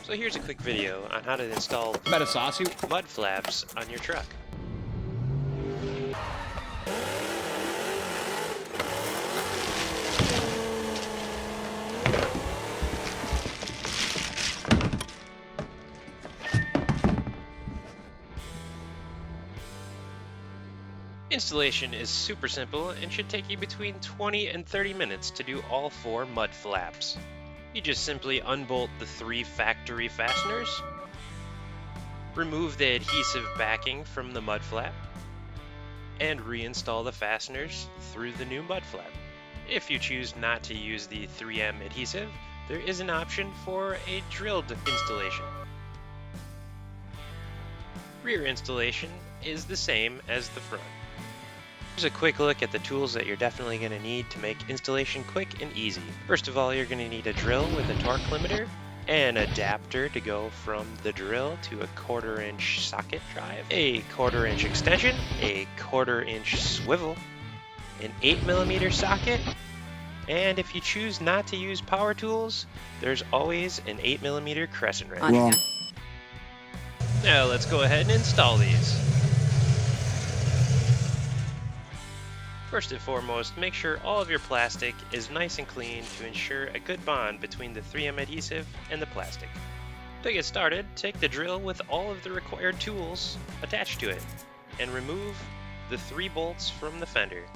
So here's a quick video on how to install About a saucy? mud flaps on your truck. Installation is super simple and should take you between 20 and 30 minutes to do all 4 mud flaps. You just simply unbolt the 3 factory fasteners, remove the adhesive backing from the mud flap, and reinstall the fasteners through the new mud flap. If you choose not to use the 3M adhesive, there is an option for a drilled installation. Rear installation is the same as the front. Here's a quick look at the tools that you're definitely going to need to make installation quick and easy. First of all, you're going to need a drill with a torque limiter, an adapter to go from the drill to a 1/4 inch socket drive, a 1/4 inch extension, a 1/4 inch swivel, an 8mm socket, and if you choose not to use power tools, there's always an 8mm crescent wrench. Yeah. Now let's go ahead and install these. First and foremost, make sure all of your plastic is nice and clean to ensure a good bond between the 3M adhesive and the plastic. To get started, take the drill with all of the required tools attached to it and remove the 3 bolts from the fender.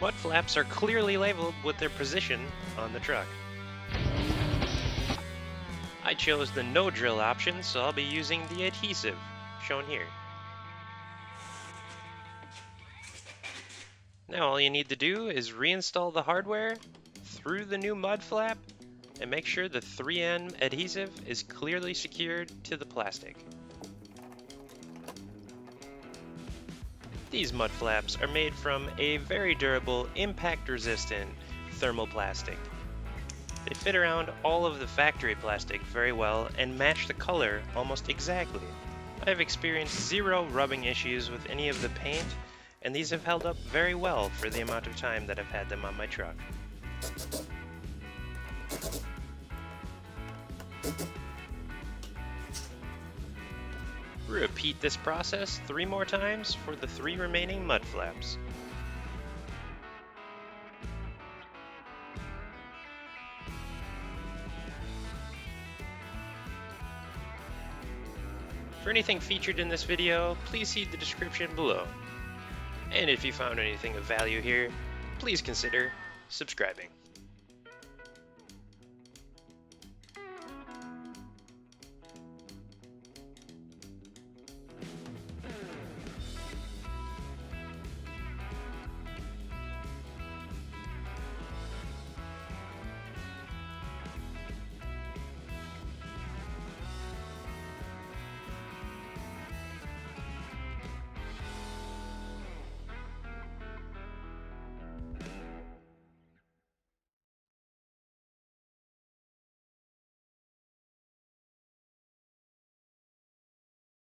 Mud flaps are clearly labeled with their position on the truck. I chose the no drill option, so I'll be using the adhesive shown here. Now all you need to do is reinstall the hardware through the new mud flap and make sure the 3M adhesive is clearly secured to the plastic. These mud flaps are made from a very durable, impact-resistant thermoplastic. They fit around all of the factory plastic very well and match the color almost exactly. I have experienced 0 rubbing issues with any of the paint, and these have held up very well for the amount of time that I've had them on my truck. Repeat this process 3 more times for the 3 remaining mud flaps. For anything featured in this video, please see the description below. And if you found anything of value here, please consider subscribing.